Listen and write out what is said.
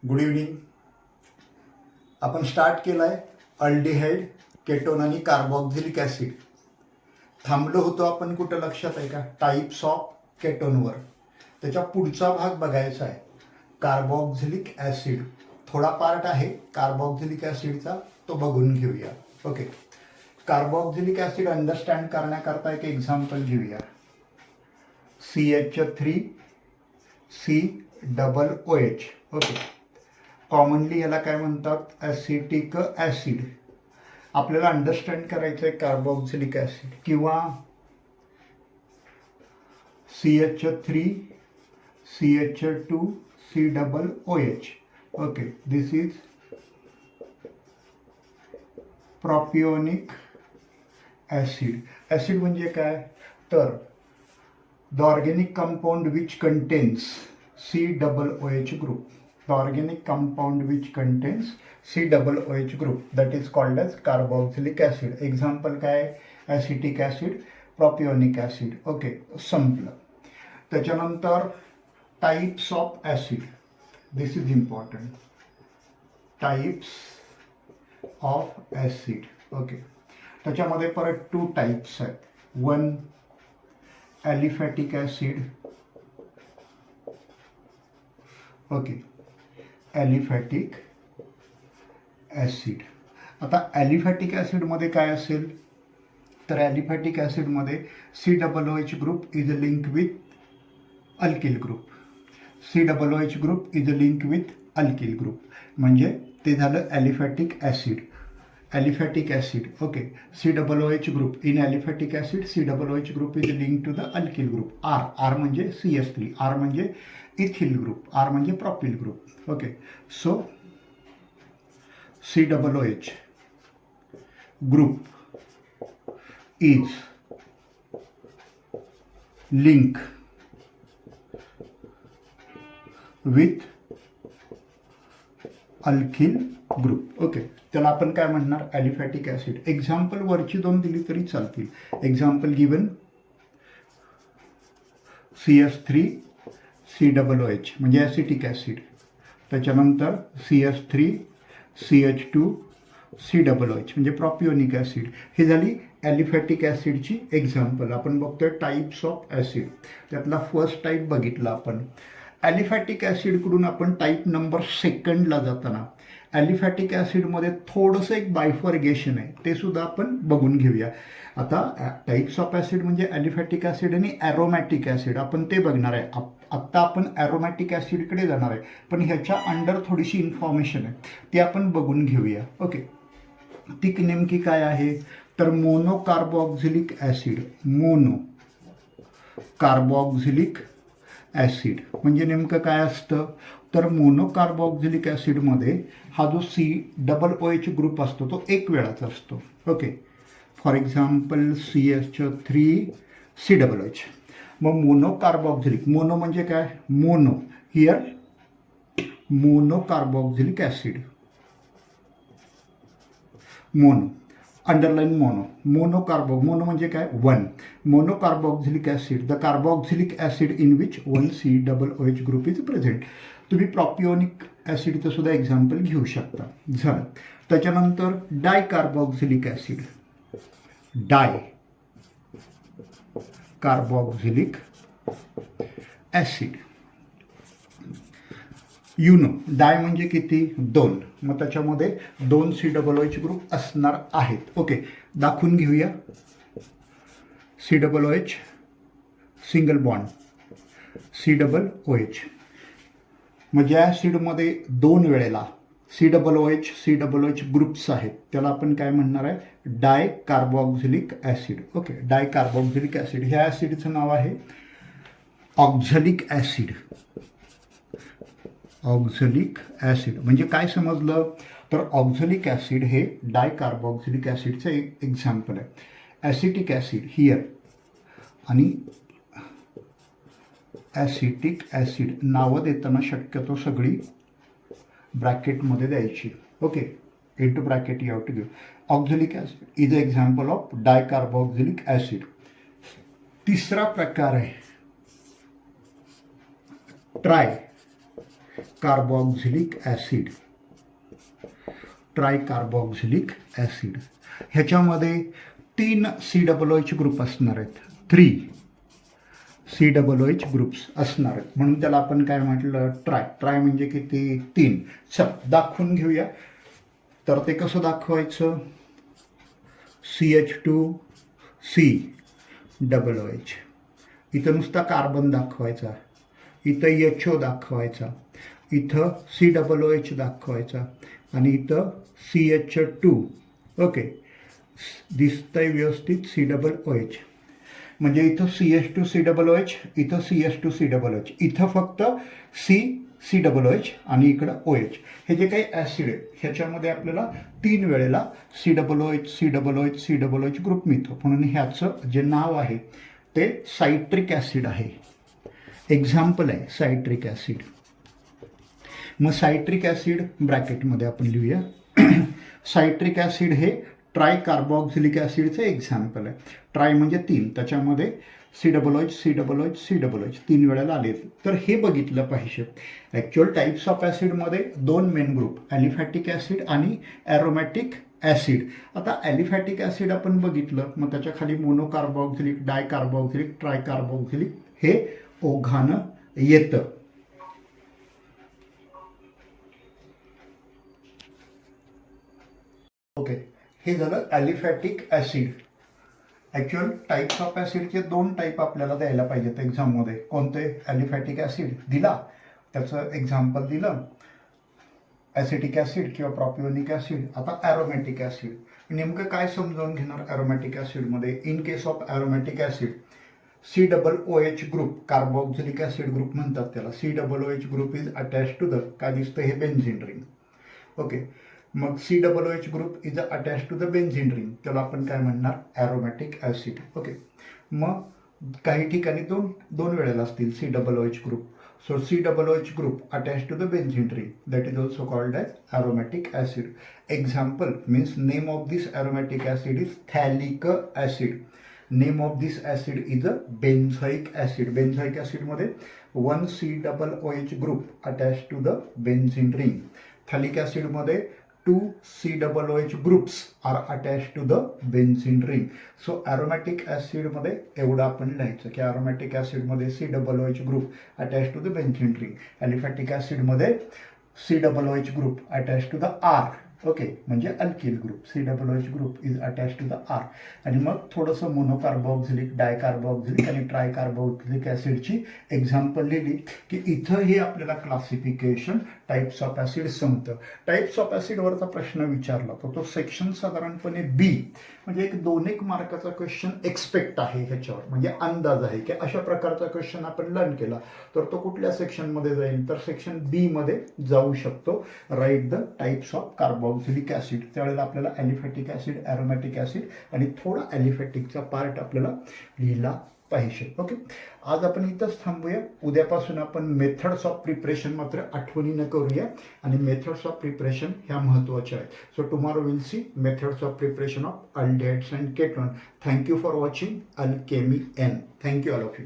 Good evening. आपण start केलं आहे अल्डिहाइड, केटोन आणि कार्बोक्झिलिक ॲसिड. थांबलो होतो आपण कुठं लक्षात आहे का? टाईप्स ऑफ केटोनवर. त्याच्या पुढचा भाग बघायचा आहे कार्बोक्झिलिक ॲसिड. थोडा पार्ट आहे कार्बोक्झिलिक ॲसिडचा, तो बघून घेऊया. ओके, कार्बोक्झिलिक ॲसिड अंडरस्टँड करण्याकरता एक एक्झाम्पल घेऊया. CH3COOH. ओके, कॉमनली याला काय म्हणतात? Acetic acid. आपल्याला अंडरस्टँड करायचं आहे कार्बोक्झिलिक ॲसिड किंवा CH3CH2COOH. Okay, this is propionic acid. Acid म्हणजे काय? तर the organic compound which contains COOH group. The organic compound which contains COOH group, that is called as carboxylic acid. Example काय? Acetic acid, propionic acid. Okay, संपलं. त्याच्यानंतर types of acid. This is important. Types of acid. Okay, त्याच्यामध्ये परत 2 types आहेत. One aliphatic acid. Okay, aliphatic acid. आता aliphatic ॲसिडमध्ये काय असेल? तर ॲलिफॅटिक ॲसिडमध्ये COOH group is a link with alkyl group. COOH group is a link with alkyl group. म्हणजे ते झालं aliphatic acid. Aliphatic acid. Okay, COOH group in aliphatic acid. COOH group is link to the alkyl group. R म्हणजे CH3. R म्हणजे ethyl group. R म्हणजे propyl group. Okay, so COOH group is link with alkyl group. Okay, त्याला आपण काय म्हणणार? Aliphatic acid. Example वरची 2 दिली तरी चालतील. एक्झाम्पल गिवन CH3COOH म्हणजे ॲसिटिक ॲसिड. त्याच्यानंतर CH3CH2COOH म्हणजे प्रॉपियोनिक ॲसिड. ही झाली ॲलिफॅटिक ॲसिडची एक्झाम्पल. आपण बघतोय टाईप्स ऑफ ॲसिड. त्यातला फर्स्ट टाईप बघितला आपण. ॲलिफॅटिक ॲसिडकडून आपण टाईप नंबर 2ला जाताना ॲलिफॅटिक ॲसिडमध्ये थोडंसं एक बायफर्गेशन आहे, ते सुद्धा आपण बघून घेऊया. आता टाईप्स ऑफ ॲसिड म्हणजे ॲलिफॅटिक ॲसिड आणि ॲरोमॅटिक ॲसिड आपण ते बघणार आहे. आत्ता आपण ॲरोमॅटिक ॲसिडकडे जाणार आहे, पण ह्याच्या अंडर थोडीशी इन्फॉर्मेशन आहे, ती आपण बघून घेऊया. ओके, ती नेमकी काय आहे? तर mono carboxylic acid. Mono carboxylic acid म्हणजे नेमकं काय असतं? तर मोनो कार्बोक्झिलिक ॲसिडमध्ये हा जो COOH ग्रुप असतो तो एक वेळाच असतो. Okay, for example CH3COOH. मग मोनो कार्बोक्झिलिक. मोनो म्हणजे काय? Mono. Here mono carboxylic acid. Mono, underline mono. Mono म्हणजे काय? 1. Mono carboxylic acid, the carboxylic acid in which 1 COOH group is present. तुम्ही प्रॉपियोनिक ॲसिडचं सुद्धा एक्झाम्पल घेऊ शकता. झालं. त्याच्यानंतर डाय कार्बोक्झिलिक ॲसिड. डाय कार्बोक्झिलिक ॲसिड. डाय म्हणजे किती? 2. मग त्याच्यामध्ये 2 COOH ग्रुप असणार आहेत. ओके, दाखवून घेऊया. COOH single bond COOH. मग ज्या ॲसिडमध्ये 2 वेळेला COOH ग्रुप्स आहेत त्याला आपण काय म्हणणार आहे? डाय कार्बोक्झिलिक ॲसिड. ओके, डाय कार्बोक्झिलिक ॲसिड. ह्या ॲसिडचं नाव आहे ऑक्झॅलिक ॲसिड. ऑक्झॅलिक ॲसिड म्हणजे काय समजलं? तर ऑक्झॅलिक ॲसिड हे डाय कार्बोक्झिलिक ॲसिडचं एक एक्झाम्पल आहे. ॲसिटिक ॲसिड हिअर आणि ॲसिटिक ॲसिड नावं देताना शक्यतो सगळी ब्रॅकेटमध्ये द्यायची. Okay, into bracket you have to give. Oxalic acid is a example of dicarboxylic acid. तिसरा प्रकार आहे tricarboxylic acid, tricarboxylic acid. ह्याच्यामध्ये 3 COOH ग्रुप असणार आहेत, 3 COOH ग्रुप्स असणार आहेत, म्हणून त्याला आपण काय म्हटलं, ट्राय म्हणजे किती, 3. चल दाखवून घेऊया. तर ते कसं दाखवायचं, CH2COOH, इथं नुसता कार्बन दाखवायचा, इथं HO दाखवायचा, इथं COOH दाखवायचा आणि इथं CH2. ओके, दिसतंय व्यवस्थित COOH. म्हणजे इथं CH2COOH, इथं CH2COOH, इथं फक्त COOH आणि इकडं OH. हे जे काही ॲसिड आहे ह्याच्यामध्ये आपल्याला 3 वेळेला COOH ग्रुप मिळतो, म्हणून ह्याचं जे नाव आहे ते सायट्रिक ॲसिड आहे. एक्झाम्पल आहे सायट्रिक ॲसिड. मग सायट्रिक ॲसिड ब्रॅकेटमध्ये आपण लिहूया. सायट्रिक ॲसिड हे ट्रायकार्बॉक्झिलिक ॲसिडचं एक्झाम्पल आहे. ट्राय म्हणजे 3, त्याच्यामध्ये COOH 3 वेळेला आले. तर हे बघितलं पाहिजे. ॲक्च्युअल टाईप्स ऑफ ॲसिडमध्ये 2 मेन ग्रुप, ॲलिफॅटिक ॲसिड आणि ॲरोमॅटिक ॲसिड. आता ॲलिफॅटिक ॲसिड आपण बघितलं, मग त्याच्या खाली मोनोकार्बॉक्झिलिक, डायकार्बॉक्झिलिक, ट्रायकार्बॉक्झिलिक हे ओघानं येतं. ओके, हे झालं aliphatic acid. Actual types of ॲसिडचे 2 टाईप आपल्याला द्यायला पाहिजेत एक्झाममध्ये. कोणते, ॲलिफॅटिक ॲसिड दिला, त्याचं एक्झाम्पल दिलं, ॲसिटिक ॲसिड किंवा प्रॉपिओनिक ॲसिड. आता ॲरोमॅटिक ॲसिड नेमकं काय समजावून घेणार ॲरोमॅटिक ॲसिडमध्ये. In case of aromatic acid COOH group, carboxylic acid group म्हणतात त्याला. COOH group is attach to the, काय दिसतं हे, बेन्झीन रिंग. ओके, मग COOH group is attach to the benzene ring, त्याला आपण काय म्हणणार, ॲरोमॅटिक ॲसिड. ओके, मग काही ठिकाणी दोन वेळेला असतील COOH group. So COOH group attach to the benzene ring, that is also called as aromatic acid. Example means name of this aromatic acid is phthalic acid. Name of this acid is a benzoic acid. Benzoic ॲसिडमध्ये 1 COOH group attach to the benzene ring. Phthalic ॲसिडमध्ये 2 COOH groups are attach to the benzene ring. So aromatic ॲसिडमध्ये एवढं आपण लिहायचं की aromatic ॲसिडमध्ये COOH group attach to the benzene ring. Aliphatic ॲसिडमध्ये COOH group attach to the R. Okay, म्हणजे alkyl group. COOH group is attach to the R. आणि मग थोडंसं मोनोकार्बॉक्झिलिक, डायकार्बॉक्झिलिक आणि ट्रायकार्बॉक्झिलिक ॲसिडची एक्झाम्पल लिहिली की इथंही आपल्याला क्लासिफिकेशन टाईप्स ऑफ ॲसिड संपतं. टाईप्स ऑफ ॲसिडवरचा प्रश्न विचारला तर तो सेक्शन साधारणपणे B, म्हणजे 2-1 मार्काचा क्वेश्चन एक्सपेक्ट आहे ह्याच्यावर, म्हणजे अंदाज आहे की अशा प्रकारचा क्वेश्चन आपण लर्न केला तर तो कुठल्या सेक्शनमध्ये जाईल, तर सेक्शन B मध्ये जाऊ शकतो. Write the types of carboxylic acid. त्यावेळेला आपल्याला ॲलिफॅटिक ॲसिड, ॲरोमॅटिक ॲसिड आणि थोडा ॲलिफॅटिकचा पार्ट आपल्याला लिहिला पाहिजे. ओके, आज आपण इथंच थांबूया. उद्यापासून आपण मेथड्स ऑफ प्रिपरेशन मात्र आठवणीनं करूया आणि मेथड्स ऑफ प्रिपरेशन ह्या महत्त्वाच्या आहेत. So tomorrow will see methods of preparation of aldehydes and ketone. Thank you for watching Alchemy N. Thank you all of you.